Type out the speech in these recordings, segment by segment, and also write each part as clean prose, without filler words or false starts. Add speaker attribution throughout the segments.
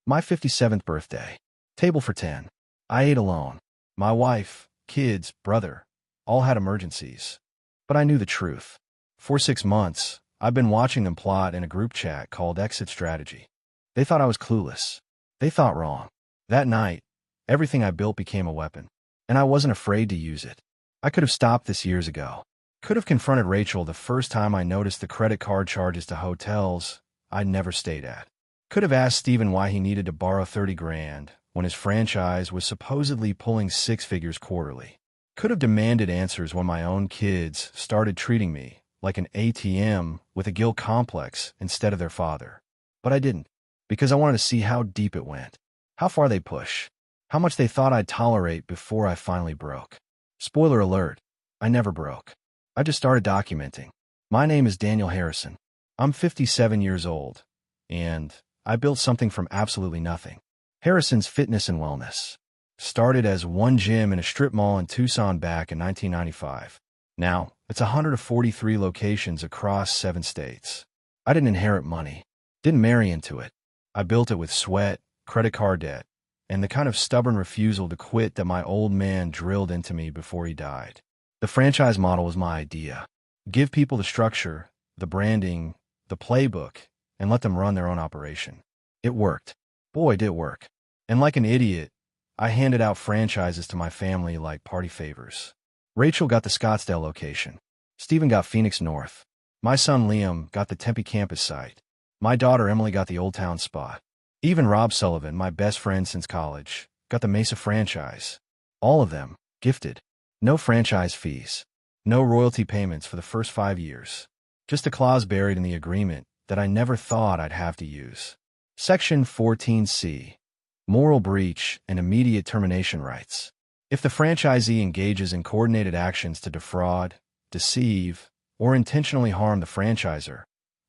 Speaker 1: My 57th birthday. Table for 10. I ate alone. My wife, kids, brother, all had emergencies. But I knew the truth. For 6 months, I've been watching them plot in a group chat called Exit Strategy. They thought I was clueless. They thought wrong. That night, everything I built became a weapon. And I wasn't afraid to use it. I could have stopped this years ago. Could have confronted Rachel the first time I noticed the credit card charges to hotels I'd never stayed at. Could have asked Steven why he needed to borrow 30 grand when his franchise was supposedly pulling 6 figures quarterly. Could have demanded answers when my own kids started treating me like an ATM with a guilt complex instead of their father. But I didn't, because I wanted to see how deep it went, how far they push, how much they thought I'd tolerate before I finally broke. Spoiler alert, I never broke. I just started documenting. My name is Daniel Harrison. I'm 57 years old, and I built something from absolutely nothing. Harrison's Fitness and Wellness. Started as one gym in a strip mall in Tucson back in 1995. Now, it's 143 locations across 7 states. I didn't inherit money. Didn't marry into it. I built it with sweat, credit card debt, and the kind of stubborn refusal to quit that my old man drilled into me before he died. The franchise model was my idea. Give people the structure, the branding, the playbook, and let them run their own operation. It worked. Boy, did it work. And like an idiot, I handed out franchises to my family like party favors. Rachel got the Scottsdale location. Steven got Phoenix North. My son Liam got the Tempe campus site. My daughter Emily got the Old Town spot. Even Rob Sullivan, my best friend since college, got the Mesa franchise. All of them, gifted. No franchise fees. No royalty payments for the first 5 years. Just a clause buried in the agreement that I never thought I'd have to use. Section 14C. Moral breach and immediate termination rights. If the franchisee engages in coordinated actions to defraud, deceive, or intentionally harm the franchisor,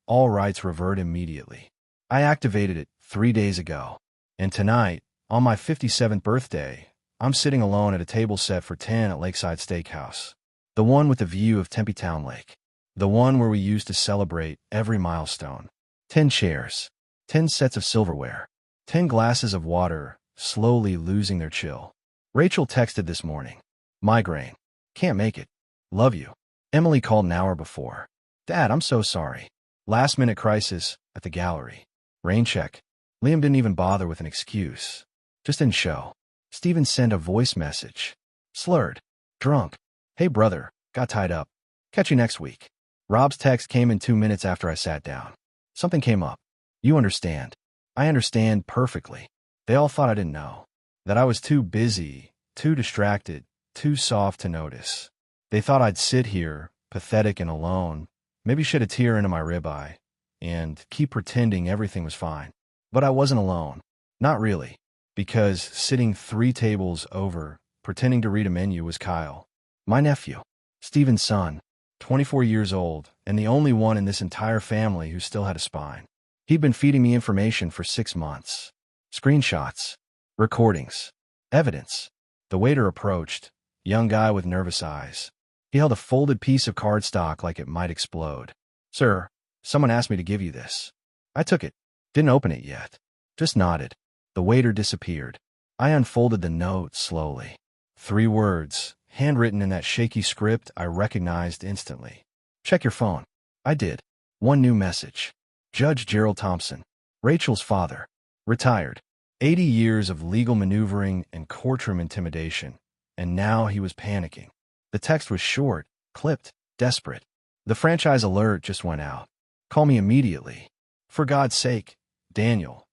Speaker 1: all rights revert immediately. I activated it 3 days ago, and tonight, on my 57th birthday, I'm sitting alone at a table set for 10 at Lakeside Steakhouse. The one with the view of Tempe Town Lake. The one where we used to celebrate every milestone. 10 chairs. 10 sets of silverware. 10 glasses of water, slowly losing their chill. Rachel texted this morning. Migraine. Can't make it. Love you. Emily called an hour before. Dad, I'm so sorry. Last-minute crisis at the gallery. Rain check. Liam didn't even bother with an excuse. Just didn't show. Steven sent a voice message. Slurred. Drunk. Hey brother, got tied up. Catch you next week. Rob's text came in 2 minutes after I sat down. Something came up. You understand. I understand perfectly. They all thought I didn't know. That I was too busy, too distracted, too soft to notice. They thought I'd sit here, pathetic and alone, maybe shed a tear into my ribeye, and keep pretending everything was fine. But I wasn't alone. Not really. Because sitting 3 tables over, pretending to read a menu was Kyle. My nephew. Steven's son. 24 years old, and the only one in this entire family who still had a spine. He'd been feeding me information for 6 months. Screenshots. Recordings. Evidence. The waiter approached, young guy with nervous eyes. He held a folded piece of cardstock like it might explode. Sir, someone asked me to give you this. I took it. Didn't open it yet. Just nodded. The waiter disappeared. I unfolded the note slowly. 3 words, handwritten in that shaky script I recognized instantly. Check your phone. I did. 1 new message. Judge Gerald Thompson. Rachel's father. Retired. 80 years of legal maneuvering and courtroom intimidation, and now he was panicking. The text was short, clipped, desperate. The franchise alert just went out. Call me immediately. For God's sake, Daniel,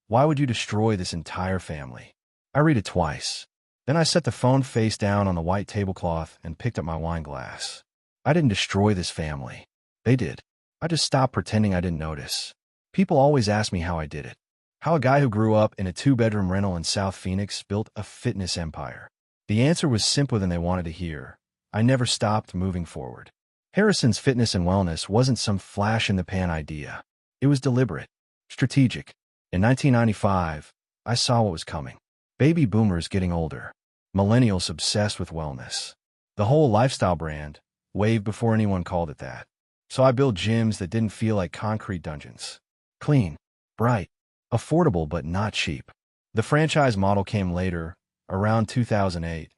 Speaker 1: why would you destroy this entire family? I read it twice. Then I set the phone face down on the white tablecloth and picked up my wine glass. I didn't destroy this family. They did. I just stopped pretending I didn't notice. People always ask me how I did it. How a guy who grew up in a 2-bedroom rental in South Phoenix built a fitness empire. The answer was simpler than they wanted to hear. I never stopped moving forward. Harrison's Fitness and Wellness wasn't some flash-in-the-pan idea. It was deliberate, strategic. In 1995, I saw what was coming. Baby boomers getting older. Millennials obsessed with wellness. The whole lifestyle brand, waved before anyone called it that. So I built gyms that didn't feel like concrete dungeons. Clean, bright, Affordable but not cheap. The franchise model came later, around 2008,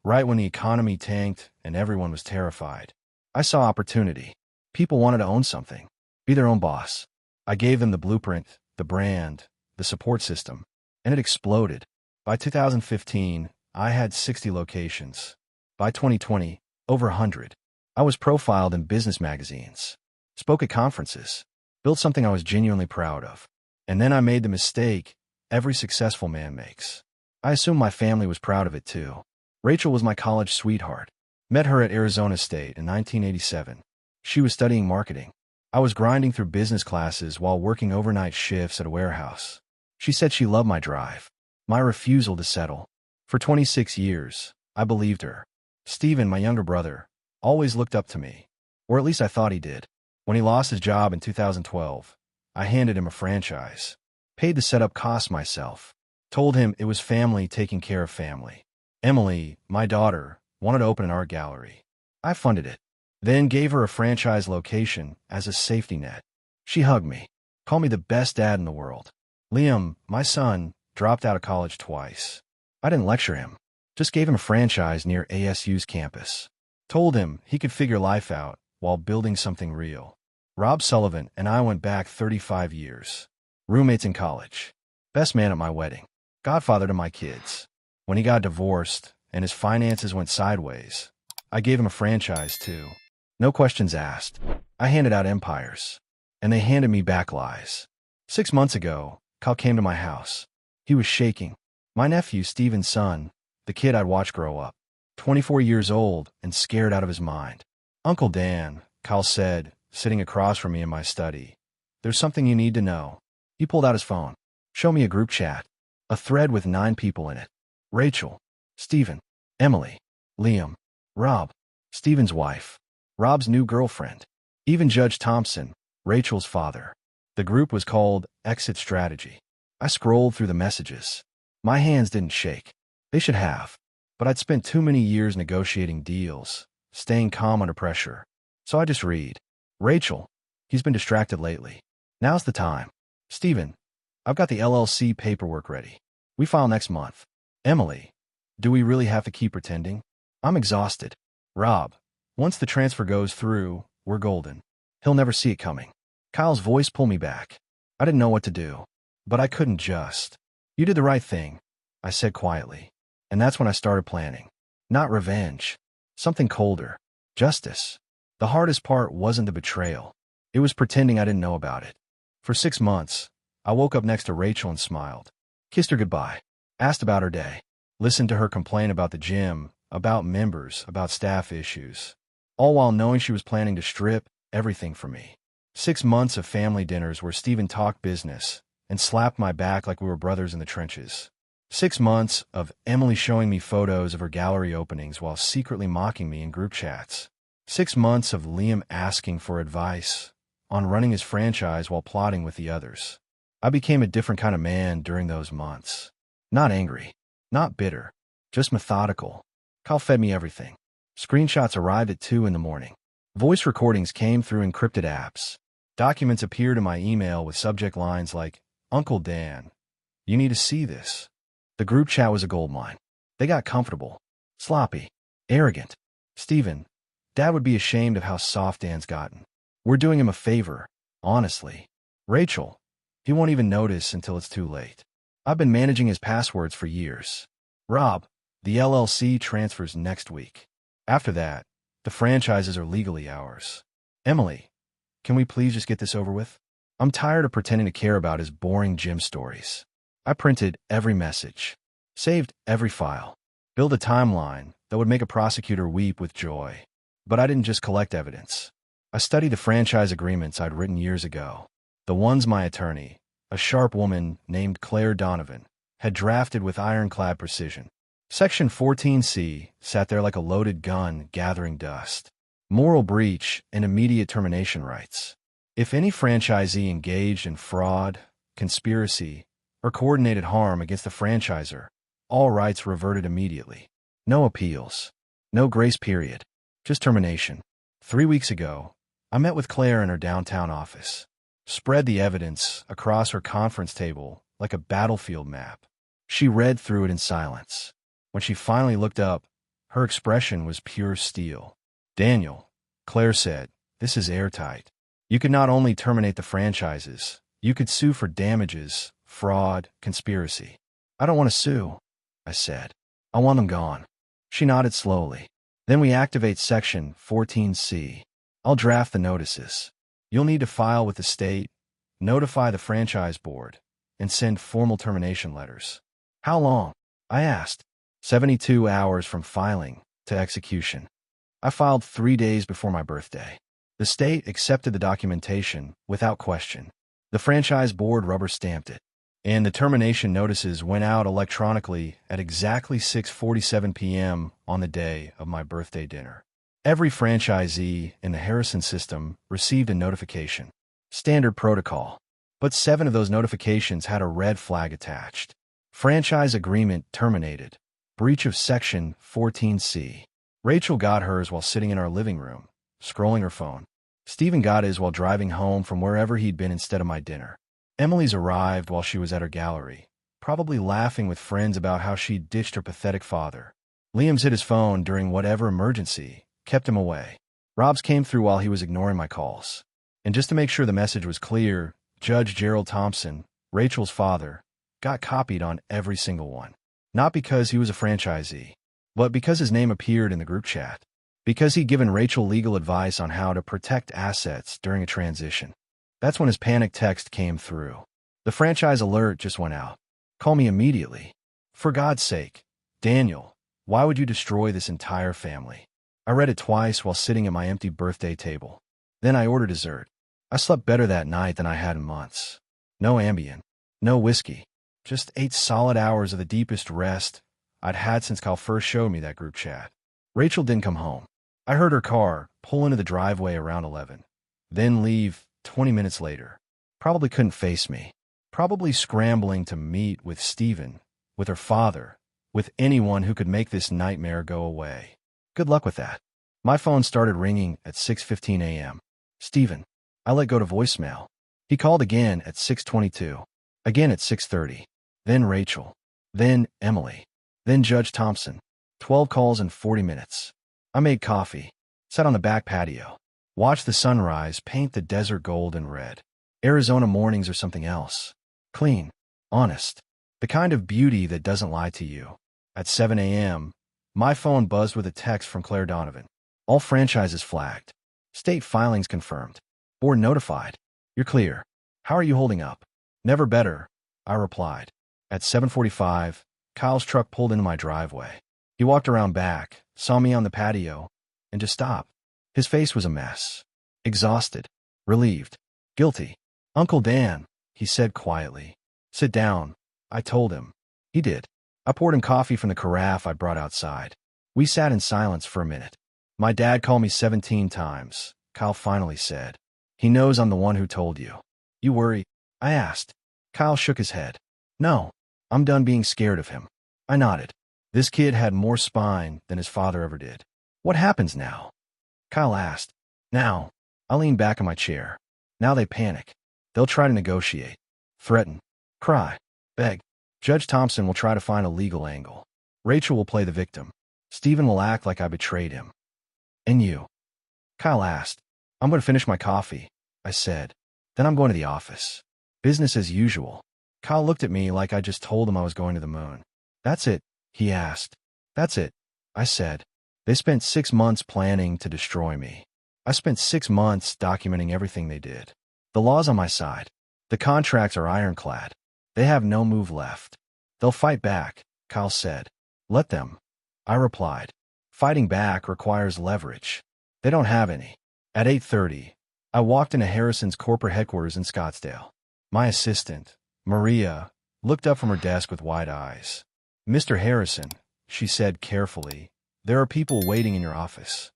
Speaker 1: right when the economy tanked and everyone was terrified. I saw opportunity. People wanted to own something, be their own boss. I gave them the blueprint, the brand, the support system, and it exploded. By 2015, I had 60 locations. By 2020, over 100. I was profiled in business magazines, spoke at conferences, built something I was genuinely proud of. And then I made the mistake every successful man makes. I assumed my family was proud of it too. Rachel was my college sweetheart. Met her at Arizona State in 1987. She was studying marketing. I was grinding through business classes while working overnight shifts at a warehouse. She said she loved my drive, my refusal to settle. For 26 years, I believed her. Steven, my younger brother, always looked up to me, or at least I thought he did. When he lost his job in 2012, I handed him a franchise, paid the setup costs myself, told him it was family taking care of family. Emily, my daughter, wanted to open an art gallery. I funded it, then gave her a franchise location as a safety net. She hugged me, called me the best dad in the world. Liam, my son, dropped out of college twice. I didn't lecture him, just gave him a franchise near ASU's campus. Told him he could figure life out while building something real. Rob Sullivan and I went back 35 years. Roommates in college. Best man at my wedding. Godfather to my kids. When he got divorced and his finances went sideways, I gave him a franchise too. No questions asked. I handed out empires, and they handed me back lies. 6 months ago, Kyle came to my house. He was shaking. My nephew, Steven's son, the kid I'd watched grow up. 24 years old and scared out of his mind. Uncle Dan, Kyle said, sitting across from me in my study. There's something you need to know. He pulled out his phone. Show me a group chat. A thread with 9 people in it. Rachel, Steven, Emily, Liam, Rob, Steven's wife, Rob's new girlfriend, even Judge Thompson, Rachel's father. The group was called Exit Strategy. I scrolled through the messages. My hands didn't shake. They should have. But I'd spent too many years negotiating deals, staying calm under pressure. So I just read. Rachel, he's been distracted lately. Now's the time. Steven, I've got the LLC paperwork ready. We file next month. Emily, do we really have to keep pretending? I'm exhausted. Rob, once the transfer goes through, we're golden. He'll never see it coming. Kyle's voice pulled me back. I didn't know what to do, but I couldn't just. You did the right thing, I said quietly. And that's when I started planning. Not revenge. Something colder. Justice. The hardest part wasn't the betrayal. It was pretending I didn't know about it. For 6 months, I woke up next to Rachel and smiled. Kissed her goodbye. Asked about her day. Listened to her complain about the gym, about members, about staff issues. All while knowing she was planning to strip everything from me. 6 months of family dinners where Steven talked business and slapped my back like we were brothers in the trenches. 6 months of Emily showing me photos of her gallery openings while secretly mocking me in group chats. 6 months of Liam asking for advice on running his franchise while plotting with the others. I became a different kind of man during those months. Not angry, not bitter, just methodical. Kyle fed me everything. Screenshots arrived at 2 in the morning. Voice recordings came through encrypted apps. Documents appeared in my email with subject lines like, Uncle Dan, you need to see this. The group chat was a goldmine. They got comfortable, sloppy, arrogant. Steven, Dad would be ashamed of how soft Dan's gotten. We're doing him a favor, honestly. Rachel, he won't even notice until it's too late. I've been managing his passwords for years. Rob, the LLC transfers next week. After that, the franchises are legally ours. Emily, can we please just get this over with? I'm tired of pretending to care about his boring gym stories. I printed every message, saved every file, built a timeline that would make a prosecutor weep with joy. But I didn't just collect evidence. I studied the franchise agreements I'd written years ago, the ones my attorney, a sharp woman named Claire Donovan, had drafted with ironclad precision. Section 14C sat there like a loaded gun gathering dust. Moral breach and immediate termination rights. If any franchisee engaged in fraud, conspiracy, or coordinated harm against the franchisor, all rights reverted immediately. No appeals. No grace period. Just termination. 3 weeks ago, I met with Claire in her downtown office. spread the evidence across her conference table like a battlefield map. She read through it in silence. When she finally looked up, her expression was pure steel. "Daniel," Claire said, "this is airtight. You could not only terminate the franchises, you could sue for damages, fraud, conspiracy." "I don't want to sue," I said. "I want them gone." She nodded slowly. "Then we activate Section 14C. I'll draft the notices. You'll need to file with the state, notify the franchise board, and send formal termination letters." "How long?" I asked. 72 hours from filing to execution. I filed 3 days before my birthday. The state accepted the documentation without question. The franchise board rubber-stamped it, and the termination notices went out electronically at exactly 6:47 p.m. on the day of my birthday dinner. Every franchisee in the Harrison system received a notification. Standard protocol. But 7 of those notifications had a red flag attached. Franchise agreement terminated. Breach of Section 14C. Rachel got hers while sitting in our living room, scrolling her phone. Stephen got his while driving home from wherever he'd been instead of my dinner. Emily's arrived while she was at her gallery, probably laughing with friends about how she'd ditched her pathetic father. Liam's hit his phone during whatever emergency kept him away. Rob's came through while he was ignoring my calls. And just to make sure the message was clear, Judge Gerald Thompson, Rachel's father, got copied on every single one. Not because he was a franchisee, but because his name appeared in the group chat. Because he'd given Rachel legal advice on how to protect assets during a transition. That's when his panic text came through. The franchise alert just went out. "Call me immediately. For God's sake. Daniel, why would you destroy this entire family?" I read it twice while sitting at my empty birthday table. Then I ordered dessert. I slept better that night than I had in months. No Ambien. No whiskey. Just 8 solid hours of the deepest rest I'd had since Kyle first showed me that group chat. Rachel didn't come home. I heard her car pull into the driveway around 11, then leave 20 minutes later. Probably couldn't face me. Probably scrambling to meet with Stephen, with her father, with anyone who could make this nightmare go away. Good luck with that. My phone started ringing at 6:15 a.m. Stephen. I let go to voicemail. He called again at 6:22, again at 6:30, then Rachel, then Emily, then Judge Thompson. 12 calls in 40 minutes. I made coffee, sat on the back patio, watched the sunrise paint the desert gold and red. Arizona mornings are something else. Clean, honest, the kind of beauty that doesn't lie to you. At 7 a.m., my phone buzzed with a text from Claire Donovan. All franchises flagged. State filings confirmed. Board notified. You're clear. How are you holding up? Never better, I replied. At 7:45, Kyle's truck pulled into my driveway. He walked around back, saw me on the patio, and just stopped. His face was a mess. Exhausted. Relieved. Guilty. "Uncle Dan," he said quietly. "Sit down," I told him. He did. I poured him coffee from the carafe I brought outside. We sat in silence for a minute. "My dad called me 17 times, Kyle finally said. "He knows I'm the one who told you." "You worry?" I asked. Kyle shook his head. "No, I'm done being scared of him." I nodded. This kid had more spine than his father ever did. "What happens now?" Kyle asked. "Now," I leaned back in my chair. "Now they panic. They'll try to negotiate, threaten, cry, beg. Judge Thompson will try to find a legal angle. Rachel will play the victim. Stephen will act like I betrayed him." "And you?" Kyle asked. "I'm going to finish my coffee," I said. "Then I'm going to the office. Business as usual." Kyle looked at me like I just told him I was going to the moon. "That's it?" he asked. "That's it," I said. "They spent 6 months planning to destroy me. I spent 6 months documenting everything they did. The law's on my side. The contracts are ironclad. They have no move left. They'll fight back," Kyle said. "Let them," I replied. "Fighting back requires leverage. They don't have any." At 8:30, I walked into Harrison's corporate headquarters in Scottsdale. My assistant, Maria, looked up from her desk with wide eyes. "Mr. Harrison," she said carefully, "there are people waiting in your office."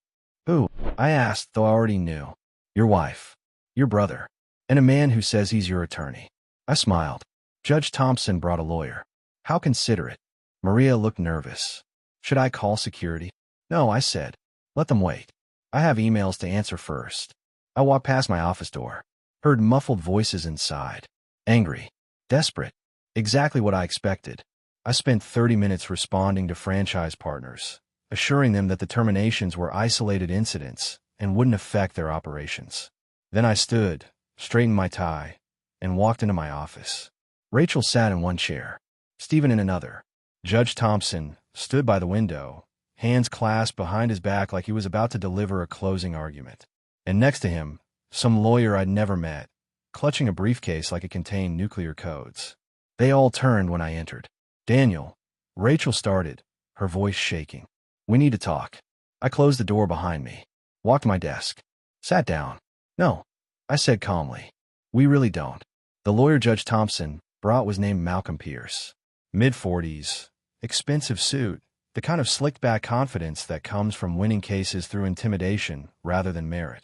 Speaker 1: "Who?" I asked, though I already knew. "Your wife, your brother, and a man who says he's your attorney." I smiled. Judge Thompson brought a lawyer. How considerate. Maria looked nervous. "Should I call security?" "No," I said. "Let them wait. I have emails to answer first." I walked past my office door. Heard muffled voices inside. Angry. Desperate. Exactly what I expected. I spent 30 minutes responding to franchise partners, assuring them that the terminations were isolated incidents and wouldn't affect their operations. Then I stood, straightened my tie, and walked into my office. Rachel sat in one chair, Stephen in another. Judge Thompson stood by the window, hands clasped behind his back like he was about to deliver a closing argument. And next to him, some lawyer I'd never met, clutching a briefcase like it contained nuclear codes. They all turned when I entered. Daniel, Rachel started, her voice shaking. We need to talk. I closed the door behind me, walked to my desk, sat down. No, I said calmly. We really don't. The lawyer Judge Thompson brought was named Malcolm Pierce. Mid-40s, expensive suit, the kind of slicked-back confidence that comes from winning cases through intimidation rather than merit.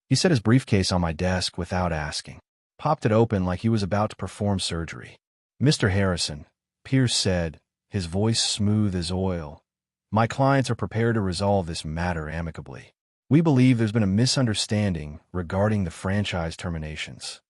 Speaker 1: He set his briefcase on my desk without asking, popped it open like he was about to perform surgery. Mr. Harrison, Pierce said, his voice smooth as oil, my clients are prepared to resolve this matter amicably. We believe there's been a misunderstanding regarding the franchise terminations.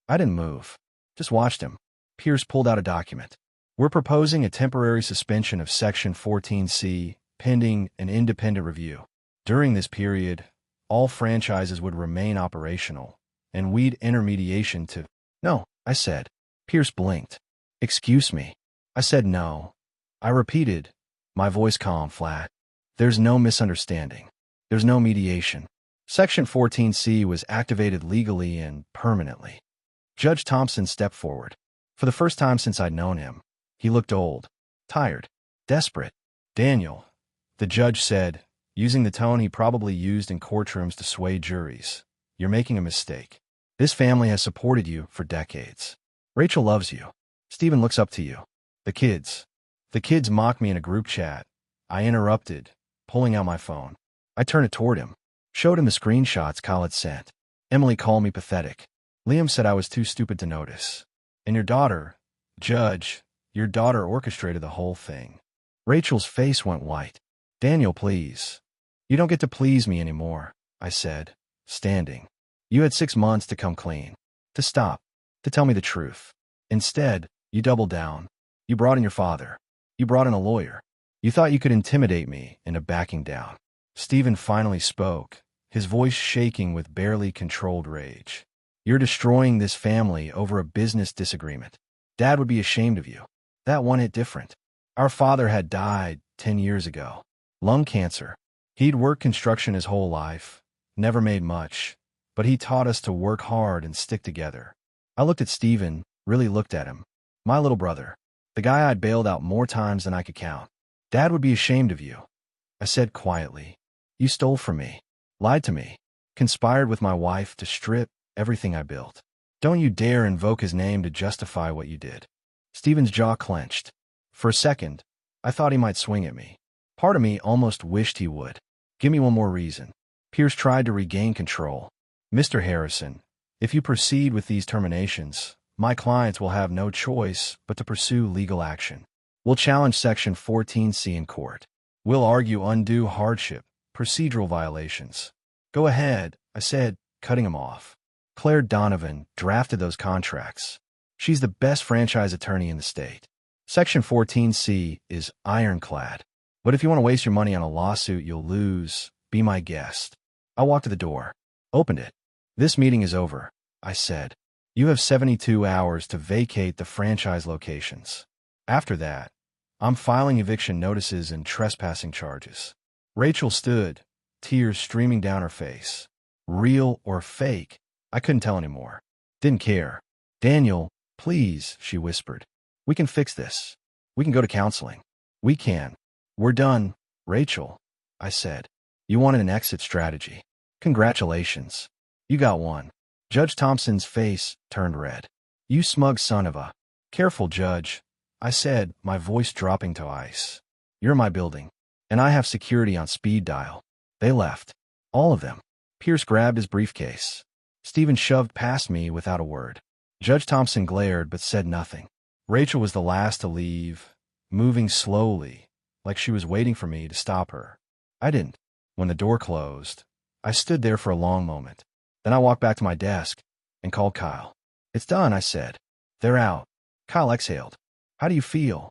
Speaker 1: I didn't move, just watched him. Pierce pulled out a document. We're proposing a temporary suspension of Section 14C pending an independent review. During this period, all franchises would remain operational, and we'd enter mediation to— No, I said. Pierce blinked. Excuse me. I said no. I repeated, my voice calm, flat. There's no misunderstanding. There's no mediation. Section 14C was activated legally and permanently. Judge Thompson stepped forward. For the first time since I'd known him, he looked old, tired, desperate. Daniel, the judge said, using the tone he probably used in courtrooms to sway juries, you're making a mistake. This family has supported you for decades. Rachel loves you. Stephen looks up to you. The kids mock me in a group chat. I interrupted, pulling out my phone. I turned it toward him, showed him the screenshots Kyle had sent. Emily called me pathetic. Liam said I was too stupid to notice. And your daughter, Judge, your daughter orchestrated the whole thing. Rachel's face went white. Daniel, please. You don't get to please me anymore, I said, standing. You had 6 months to come clean, to stop, to tell me the truth. Instead, you doubled down. You brought in your father. You brought in a lawyer. You thought you could intimidate me into backing down. Stephen finally spoke, his voice shaking with barely controlled rage. You're destroying this family over a business disagreement. Dad would be ashamed of you. That one hit different. Our father had died 10 years ago. Lung cancer. He'd worked construction his whole life, never made much, but he taught us to work hard and stick together. I looked at Stephen, really looked at him. My little brother. The guy I'd bailed out more times than I could count. Dad would be ashamed of you. I said quietly. You stole from me, lied to me, conspired with my wife to strip everything I built. Don't you dare invoke his name to justify what you did. Stephen's jaw clenched. For a second, I thought he might swing at me. Part of me almost wished he would. Give me one more reason. Pierce tried to regain control. Mr. Harrison, if you proceed with these terminations, my clients will have no choice but to pursue legal action. We'll challenge Section 14C in court. We'll argue undue hardship, procedural violations. Go ahead, I said, cutting him off. Claire Donovan drafted those contracts. She's the best franchise attorney in the state. Section 14C is ironclad. But if you want to waste your money on a lawsuit you'll lose, be my guest. I walked to the door, opened it. This meeting is over, I said. You have 72 hours to vacate the franchise locations. After that, I'm filing eviction notices and trespassing charges. Rachel stood, tears streaming down her face. Real or fake, I couldn't tell anymore. Didn't care. Daniel, please, she whispered. We can fix this. We can go to counseling. We can. We're done, Rachel, I said. You wanted an exit strategy. Congratulations. You got one. Judge Thompson's face turned red. You smug son of a— Careful, Judge, I said, my voice dropping to ice. You're my building, and I have security on speed dial. They left. All of them. Pierce grabbed his briefcase. Stephen shoved past me without a word. Judge Thompson glared but said nothing. Rachel was the last to leave, moving slowly, like she was waiting for me to stop her. I didn't. When the door closed, I stood there for a long moment. Then I walked back to my desk and called Kyle. It's done, I said. They're out. Kyle exhaled. How do you feel?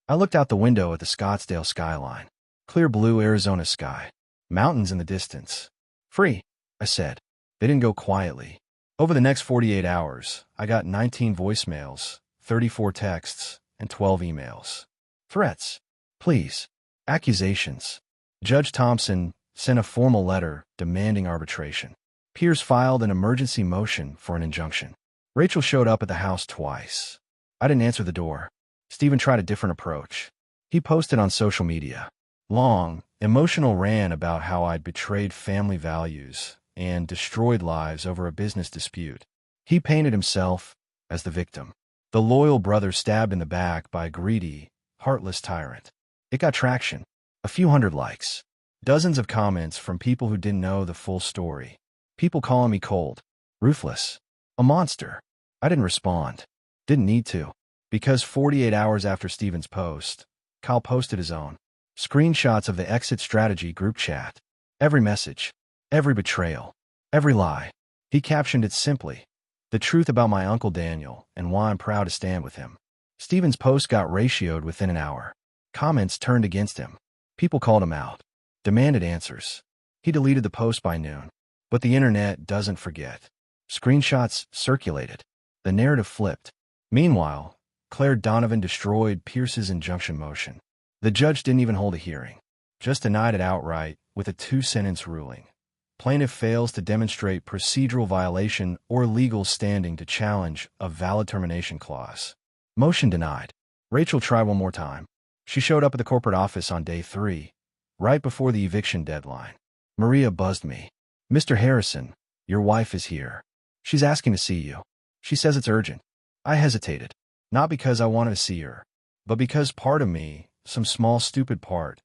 Speaker 1: I looked out the window at the Scottsdale skyline. Clear blue Arizona sky. Mountains in the distance. Free, I said. They didn't go quietly. Over the next 48 hours, I got 19 voicemails, 34 texts, and 12 emails. Threats. Pleas. Accusations. Judge Thompson sent a formal letter demanding arbitration. Peers filed an emergency motion for an injunction. Rachel showed up at the house twice. I didn't answer the door. Stephen tried a different approach. He posted on social media. Long, emotional rant about how I'd betrayed family values and destroyed lives over a business dispute. He painted himself as the victim, the loyal brother stabbed in the back by a greedy, heartless tyrant. It got traction, a few hundred likes, dozens of comments from people who didn't know the full story. People calling me cold, ruthless, a monster. I didn't respond. Didn't need to. Because 48 hours after Stephen's post, Kyle posted his own. Screenshots of the exit strategy group chat. Every message. Every betrayal. Every lie. He captioned it simply. The truth about my Uncle Daniel and why I'm proud to stand with him. Stephen's post got ratioed within an hour. Comments turned against him. People called him out. Demanded answers. He deleted the post by noon. But the internet doesn't forget. Screenshots circulated. The narrative flipped. Meanwhile, Claire Donovan destroyed Pierce's injunction motion. The judge didn't even hold a hearing. Just denied it outright with a 2-sentence ruling. Plaintiff fails to demonstrate procedural violation or legal standing to challenge a valid termination clause. Motion denied. Rachel tried one more time. She showed up at the corporate office on day 3, right before the eviction deadline. Maria buzzed me. Mr. Harrison, your wife is here. She's asking to see you. She says it's urgent. I hesitated. Not because I wanted to see her, but because part of me, some small stupid part,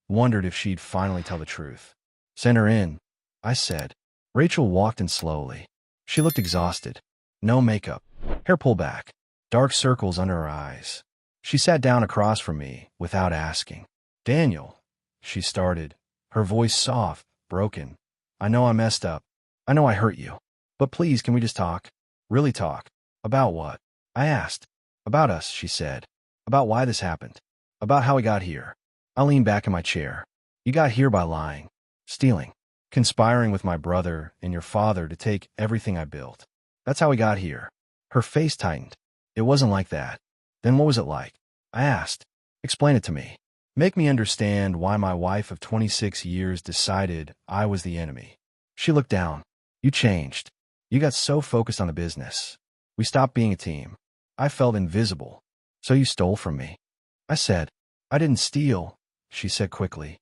Speaker 1: wondered if she'd finally tell the truth. Send her in, I said. Rachel walked in slowly. She looked exhausted. No makeup. Hair pulled back. Dark circles under her eyes. She sat down across from me without asking. Daniel, she started, her voice soft, broken. I know I messed up. I know I hurt you. But please, can we just talk? Really talk. About what? I asked. About us, she said. About why this happened. About how we got here. I leaned back in my chair. You got here by lying. Stealing. Conspiring with my brother and your father to take everything I built. That's how we got here. Her face tightened. It wasn't like that. Then what was it like? I asked. Explain it to me. Make me understand why my wife of 26 years decided I was the enemy. She looked down. You changed. You got so focused on the business. We stopped being a team. I felt invisible. So you stole from me. I said. I didn't steal, she said quickly.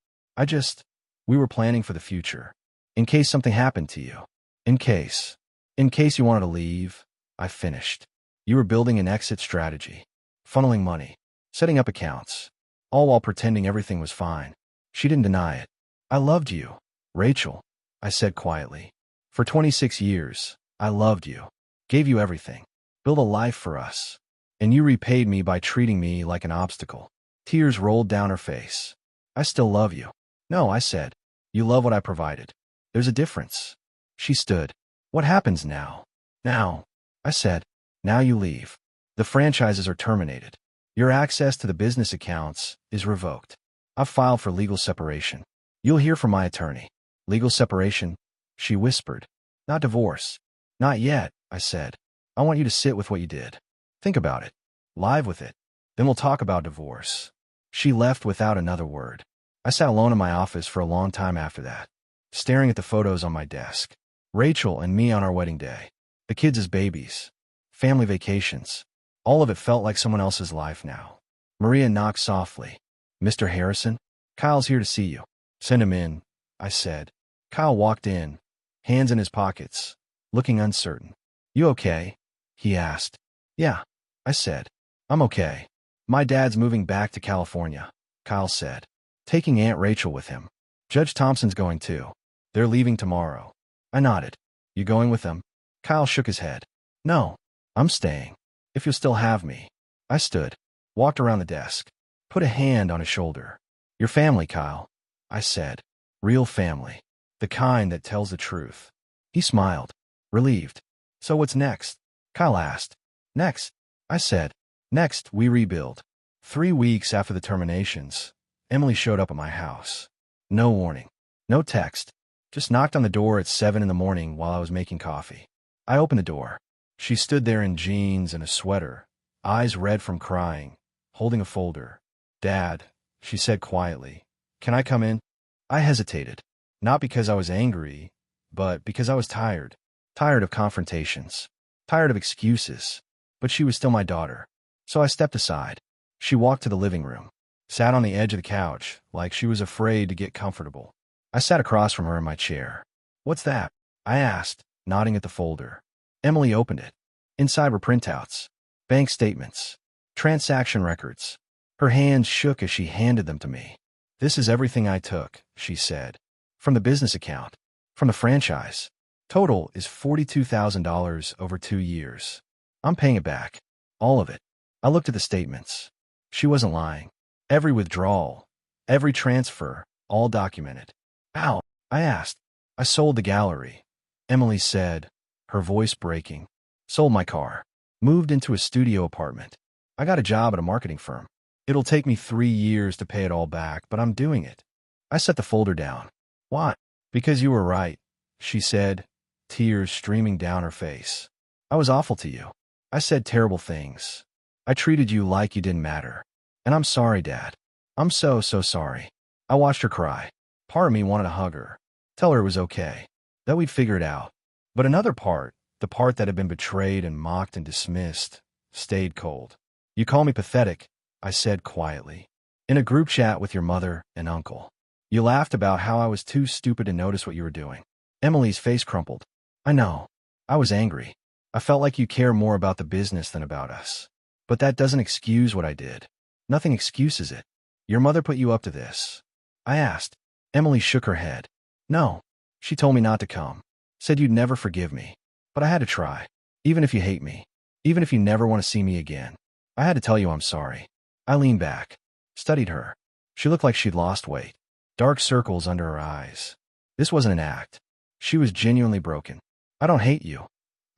Speaker 1: We were planning for the future. In case something happened to you. In case you wanted to leave, I finished. You were building an exit strategy. Funneling money. Setting up accounts. All while pretending everything was fine. She didn't deny it. I loved you, Rachel, I said quietly. For 26 years, I loved you. Gave you everything. Built a life for us. And you repaid me by treating me like an obstacle. Tears rolled down her face. I still love you. No, I said. You love what I provided. There's a difference. She stood. What happens now? Now, I said. Now you leave. The franchises are terminated. Your access to the business accounts is revoked. I've filed for legal separation. You'll hear from my attorney. Legal separation? She whispered. Not divorce. Not yet, I said. I want you to sit with what you did. Think about it. Live with it. Then we'll talk about divorce. She left without another word. I sat alone in my office for a long time after that, staring at the photos on my desk. Rachel and me on our wedding day. The kids as babies. Family vacations. All of it felt like someone else's life now. Maria knocked softly. Mr. Harrison? Kyle's here to see you. Send him in, I said. Kyle walked in, hands in his pockets, looking uncertain. You okay? He asked. Yeah, I said. I'm okay. My dad's moving back to California, Kyle said. Taking Aunt Rachel with him. Judge Thompson's going too. They're leaving tomorrow. I nodded. You going with them? Kyle shook his head. No, I'm staying. If you'll still have me. I stood, walked around the desk, put a hand on his shoulder. Your family, Kyle, I said. Real family. The kind that tells the truth. He smiled, relieved. So what's next? Kyle asked. Next, I said. Next, we rebuild. 3 weeks after the terminations, Emily showed up at my house. No warning. No text. Just knocked on the door at 7 in the morning while I was making coffee. I opened the door. She stood there in jeans and a sweater, eyes red from crying, holding a folder. Dad, she said quietly, can I come in? I hesitated. Not because I was angry, but because I was tired. Tired of confrontations. Tired of excuses. But she was still my daughter. So I stepped aside. She walked to the living room, sat on the edge of the couch like she was afraid to get comfortable. I sat across from her in my chair. What's that? I asked, nodding at the folder. Emily opened it. Inside were printouts, bank statements, transaction records. Her hands shook as she handed them to me. This is everything I took, she said. From the business account. From the franchise. Total is $42,000 over 2 years. I'm paying it back. All of it. I looked at the statements. She wasn't lying. Every withdrawal, every transfer, all documented. How? I asked. I sold the gallery. Emily said, her voice breaking. Sold my car. Moved into a studio apartment. I got a job at a marketing firm. It'll take me 3 years to pay it all back, but I'm doing it. I set the folder down. Why? Because you were right, she said, tears streaming down her face. I was awful to you. I said terrible things. I treated you like you didn't matter. And I'm sorry, Dad. I'm so sorry. I watched her cry. Part of me wanted to hug her, tell her it was okay, that we'd figure it out. But another part, the part that had been betrayed and mocked and dismissed, stayed cold. You call me pathetic, I said quietly. In a group chat with your mother and uncle. You laughed about how I was too stupid to notice what you were doing. Emily's face crumpled. I know. I was angry. I felt like you care more about the business than about us. But that doesn't excuse what I did. Nothing excuses it. Your mother put you up to this. I asked. Emily shook her head. No. She told me not to come. Said you'd never forgive me. But I had to try. Even if you hate me. Even if you never want to see me again. I had to tell you I'm sorry. I leaned back. Studied her. She looked like she'd lost weight. Dark circles under her eyes. This wasn't an act. She was genuinely broken. I don't hate you,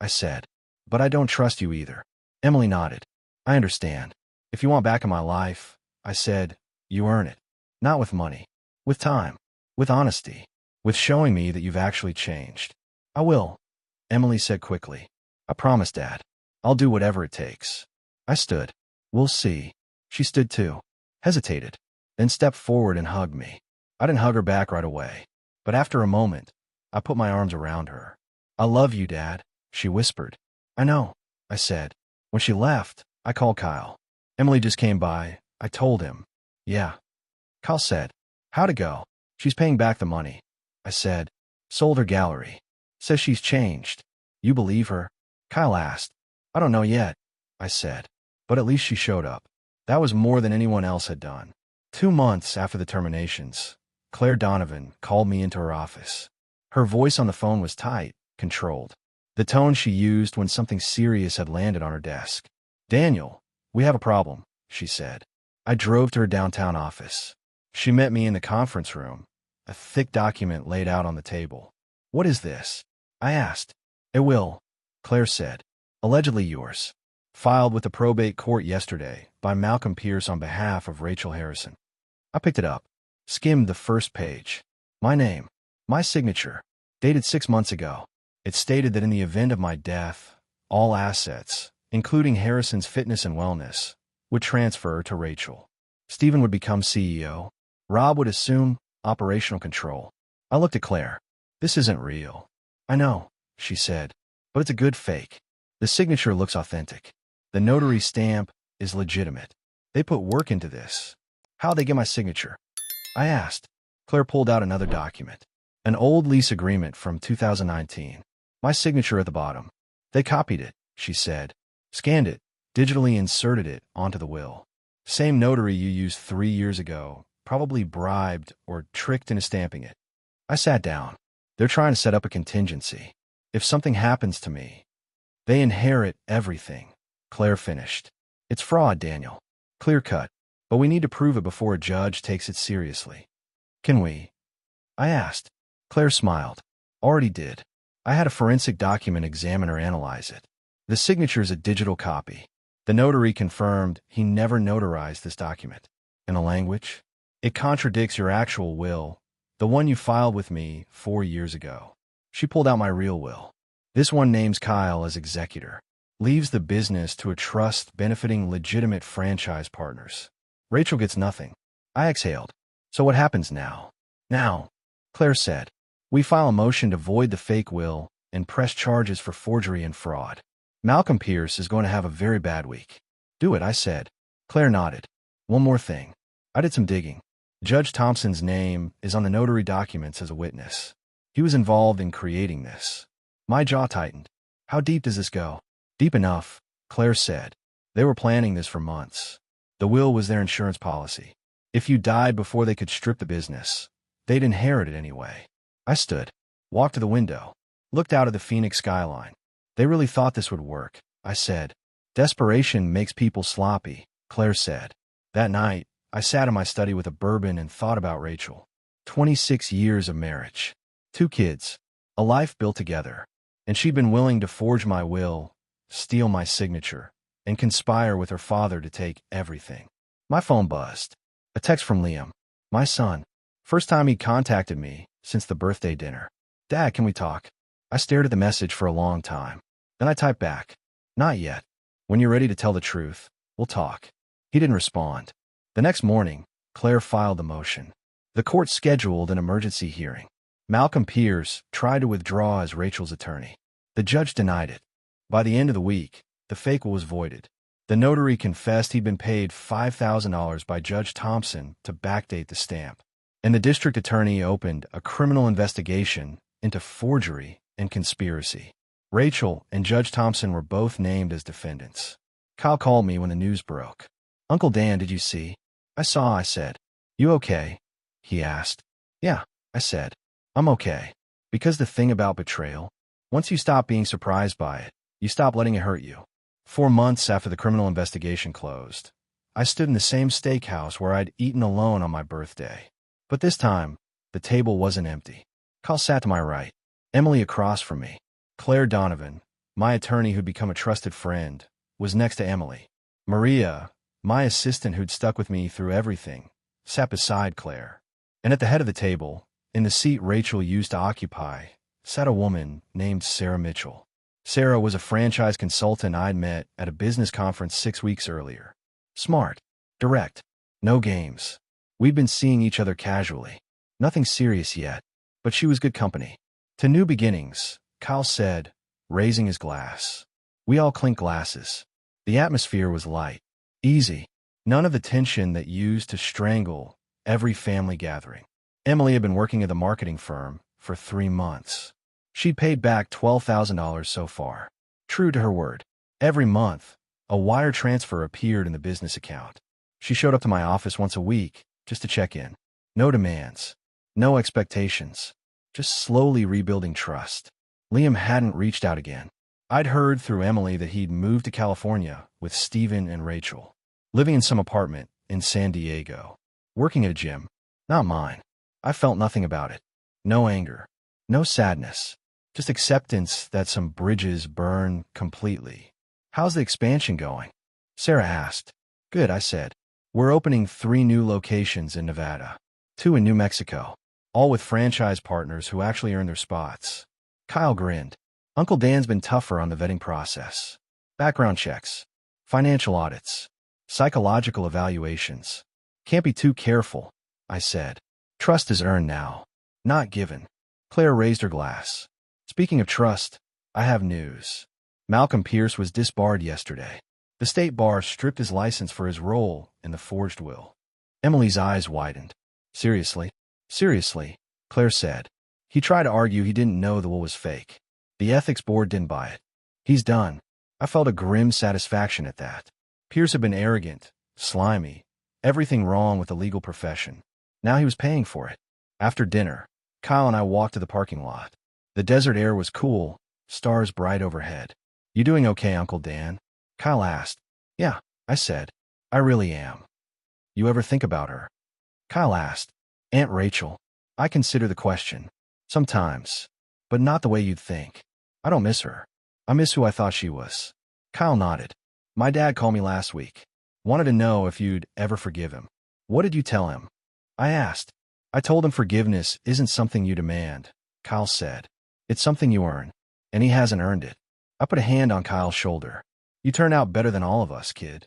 Speaker 1: I said. But I don't trust you either. Emily nodded. I understand. If you want back in my life, I said, you earn it. Not with money. With time. With honesty. With showing me that you've actually changed. I will, Emily said quickly. I promise, Dad. I'll do whatever it takes. I stood. We'll see. She stood too. Hesitated. Then stepped forward and hugged me. I didn't hug her back right away. But after a moment, I put my arms around her. I love you, Dad, she whispered. I know, I said. When she left, I called Kyle. Emily just came by. I told him. Yeah. Kyle said. How'd it go? She's paying back the money. I said. Sold her gallery. Says she's changed. You believe her? Kyle asked. I don't know yet, I said. But at least she showed up. That was more than anyone else had done. 2 months after the terminations, Claire Donovan called me into her office. Her voice on the phone was tight, controlled. The tone she used when something serious had landed on her desk. Daniel, we have a problem, she said. I drove to her downtown office. She met me in the conference room, a thick document laid out on the table. What is this? I asked. A will, Claire said. Allegedly yours. Filed with the probate court yesterday by Malcolm Pierce on behalf of Rachel Harrison. I picked it up, skimmed the first page. My name, my signature, dated 6 months ago. It stated that in the event of my death, all assets, including Harrison's fitness and wellness, would transfer to Rachel. Stephen would become CEO. Rob would assume operational control. I looked at Claire. This isn't real. I know, she said, but it's a good fake. The signature looks authentic. The notary stamp is legitimate. They put work into this. How'd they get my signature? I asked. Claire pulled out another document. An old lease agreement from 2019. My signature at the bottom. They copied it, she said. Scanned it, digitally inserted it onto the will. Same notary you used 3 years ago, probably bribed or tricked into stamping it. I sat down. They're trying to set up a contingency. If something happens to me, they inherit everything. Claire finished. It's fraud, Daniel. Clear cut. But we need to prove it before a judge takes it seriously. Can we? I asked. Claire smiled. Already did. I had a forensic document examiner analyze it. The signature is a digital copy. The notary confirmed he never notarized this document. In the language, it contradicts your actual will, the one you filed with me 4 years ago. She pulled out my real will. This one names Kyle as executor. Leaves the business to a trust benefiting legitimate franchise partners. Rachel gets nothing. I exhaled. So what happens now? Now, Claire said, we file a motion to void the fake will and press charges for forgery and fraud. Malcolm Pierce is going to have a very bad week. Do it, I said. Claire nodded. One more thing. I did some digging. Judge Thompson's name is on the notary documents as a witness. He was involved in creating this. My jaw tightened. How deep does this go? Deep enough, Claire said. They were planning this for months. The will was their insurance policy. If you died before they could strip the business, they'd inherit it anyway. I stood, walked to the window, looked out at the Phoenix skyline. They really thought this would work, I said. Desperation makes people sloppy, Claire said. That night, I sat in my study with a bourbon and thought about Rachel. 26 years of marriage. 2 kids. A life built together. And she'd been willing to forge my will, steal my signature, and conspire with her father to take everything. My phone buzzed. A text from Liam, my son. First time he'd contacted me since the birthday dinner. Dad, can we talk? I stared at the message for a long time. Then I typed back, not yet. When you're ready to tell the truth, we'll talk. He didn't respond. The next morning, Claire filed the motion. The court scheduled an emergency hearing. Malcolm Pierce tried to withdraw as Rachel's attorney. The judge denied it. By the end of the week, the fake will was voided. The notary confessed he'd been paid $5,000 by Judge Thompson to backdate the stamp. And the district attorney opened a criminal investigation into forgery and conspiracy. Rachel and Judge Thompson were both named as defendants. Kyle called me when the news broke. Uncle Dan, did you see? I saw, I said. You okay? He asked. Yeah, I said. I'm okay. Because the thing about betrayal, once you stop being surprised by it, you stop letting it hurt you. 4 months after the criminal investigation closed, I stood in the same steakhouse where I'd eaten alone on my birthday. But this time, the table wasn't empty. Kyle sat to my right, Emily across from me. Claire Donovan, my attorney who'd become a trusted friend, was next to Emily. Maria, my assistant who'd stuck with me through everything, sat beside Claire. And at the head of the table, in the seat Rachel used to occupy, sat a woman named Sarah Mitchell. Sarah was a franchise consultant I'd met at a business conference 6 weeks earlier. Smart, direct, no games. We'd been seeing each other casually. Nothing serious yet, but she was good company. To new beginnings, Kyle said, raising his glass. We all clinked glasses. The atmosphere was light, easy, none of the tension that used to strangle every family gathering. Emily had been working at the marketing firm for 3 months. She'd paid back $12,000 so far. True to her word. Every month, a wire transfer appeared in the business account. She showed up to my office once a week just to check in. No demands. No expectations. Just slowly rebuilding trust. Liam hadn't reached out again. I'd heard through Emily that he'd moved to California with Stephen and Rachel, living in some apartment in San Diego, working at a gym. Not mine. I felt nothing about it. No anger. No sadness. Just acceptance that some bridges burn completely. How's the expansion going? Sarah asked. Good, I said. We're opening 3 new locations in Nevada, 2 in New Mexico, all with franchise partners who actually earn their spots. Kyle grinned. Uncle Dan's been tougher on the vetting process. Background checks, financial audits, psychological evaluations. Can't be too careful, I said. Trust is earned now, not given. Claire raised her glass. Speaking of trust, I have news. Malcolm Pierce was disbarred yesterday. The state bar stripped his license for his role in the forged will. Emily's eyes widened. Seriously? Seriously, Claire said. He tried to argue he didn't know the will was fake. The ethics board didn't buy it. He's done. I felt a grim satisfaction at that. Pierce had been arrogant, slimy, everything wrong with the legal profession. Now he was paying for it. After dinner, Kyle and I walked to the parking lot. The desert air was cool, stars bright overhead. You doing okay, Uncle Dan? Kyle asked. Yeah, I said. I really am. You ever think about her? Kyle asked. Aunt Rachel. I consider the question. Sometimes. but not the way you'd think. I don't miss her. I miss who I thought she was. Kyle nodded. My dad called me last week. Wanted to know if you'd ever forgive him. What did you tell him? I asked. I told him forgiveness isn't something you demand, Kyle said. It's something you earn, and he hasn't earned it. I put a hand on Kyle's shoulder. You turned out better than all of us, kid.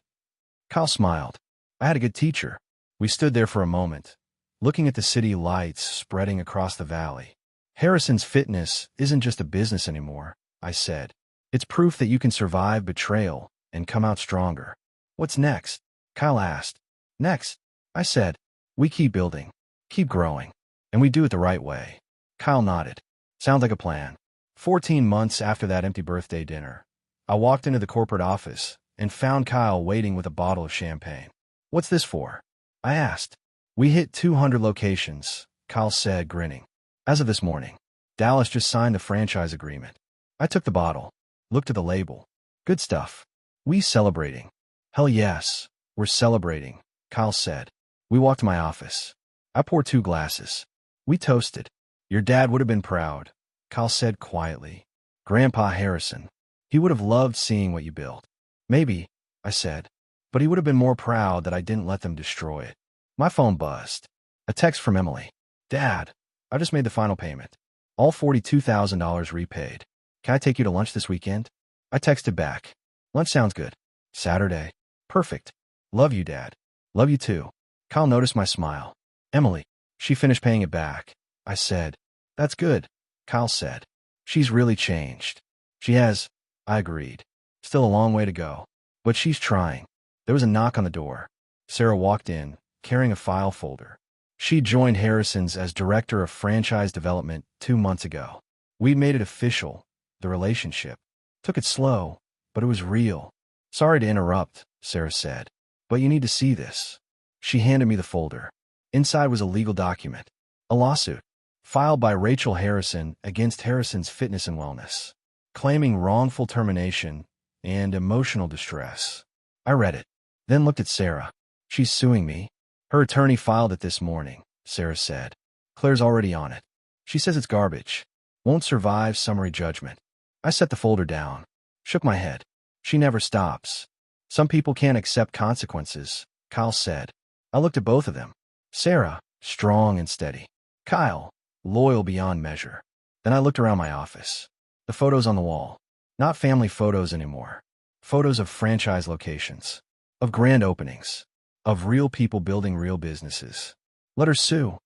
Speaker 1: Kyle smiled. I had a good teacher. We stood there for a moment, looking at the city lights spreading across the valley. Harrison's Fitness isn't just a business anymore, I said. It's proof that you can survive betrayal and come out stronger. What's next? Kyle asked. Next, I said, we keep building, keep growing, and we do it the right way. Kyle nodded. Sounds like a plan. 14 months after that empty birthday dinner, I walked into the corporate office and found Kyle waiting with a bottle of champagne. What's this for? I asked. We hit 200 locations, Kyle said, grinning. As of this morning, Dallas just signed the franchise agreement. I took the bottle, looked at the label. Good stuff. We celebrating. Hell yes, we're celebrating, Kyle said. We walked to my office. I poured 2 glasses. We toasted. Your dad would have been proud, Kyle said quietly. Grandpa Harrison. He would have loved seeing what you built. Maybe, I said, but he would have been more proud that I didn't let them destroy it. My phone buzzed. A text from Emily. Dad, I just made the final payment. All $42,000 repaid. Can I take you to lunch this weekend? I texted back. Lunch sounds good. Saturday. Perfect. Love you, Dad. Love you too. Kyle noticed my smile. Emily. She finished paying it back. I said. That's good, Kyle said. She's really changed. She has, I agreed. Still a long way to go. But she's trying. There was a knock on the door. Sarah walked in, carrying a file folder. She joined Harrison's as Director of Franchise Development 2 months ago. We'd made it official, the relationship. Took it slow, but it was real. Sorry to interrupt, Sarah said, but you need to see this. She handed me the folder. Inside was a legal document. A lawsuit. Filed by Rachel Harrison against Harrison's Fitness and Wellness, claiming wrongful termination and emotional distress. I read it, then looked at Sarah. She's suing me. Her attorney filed it this morning, Sarah said. Claire's already on it. She says it's garbage. Won't survive summary judgment. I set the folder down. Shook my head. She never stops. Some people can't accept consequences, Kyle said. I looked at both of them. Sarah, strong and steady. Kyle, loyal beyond measure. Then I looked around my office. The photos on the wall. Not family photos anymore. Photos of franchise locations. Of grand openings. Of real people building real businesses. Let her sue,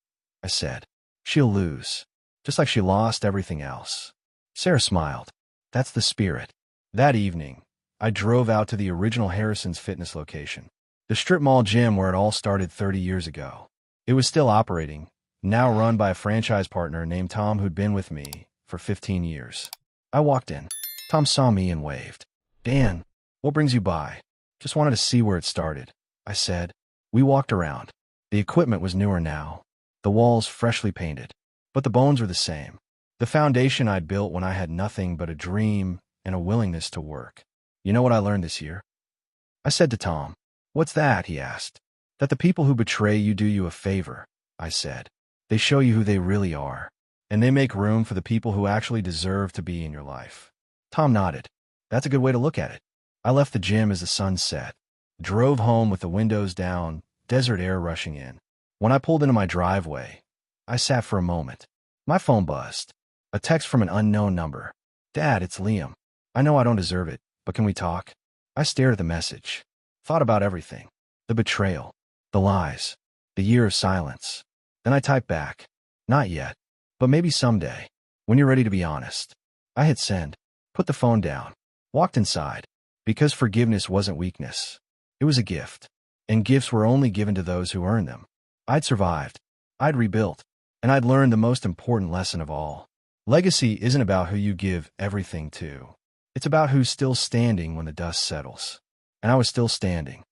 Speaker 1: I said. She'll lose. Just like she lost everything else. Sarah smiled. That's the spirit. That evening, I drove out to the original Harrison's Fitness location. The strip mall gym where it all started 30 years ago. It was still operating, now run by a franchise partner named Tom who'd been with me for 15 years. I walked in. Tom saw me and waved. Dan, what brings you by? Just wanted to see where it started, I said. We walked around. The equipment was newer now. The walls freshly painted. But the bones were the same. The foundation I'd built when I had nothing but a dream and a willingness to work. You know what I learned this year? I said to Tom. What's that? He asked. That the people who betray you do you a favor, I said. They show you who they really are, and they make room for the people who actually deserve to be in your life. Tom nodded. That's a good way to look at it. I left the gym as the sun set, drove home with the windows down, desert air rushing in. When I pulled into my driveway, I sat for a moment. My phone buzzed. A text from an unknown number. Dad, it's Liam. I know I don't deserve it, but can we talk? I stared at the message. Thought about everything. The betrayal. The lies. The year of silence. Then I typed back. Not yet. But maybe someday. When you're ready to be honest. I hit send. Put the phone down. Walked inside. Because forgiveness wasn't weakness. It was a gift. And gifts were only given to those who earned them. I'd survived. I'd rebuilt. And I'd learned the most important lesson of all. Legacy isn't about who you give everything to. It's about who's still standing when the dust settles. And I was still standing.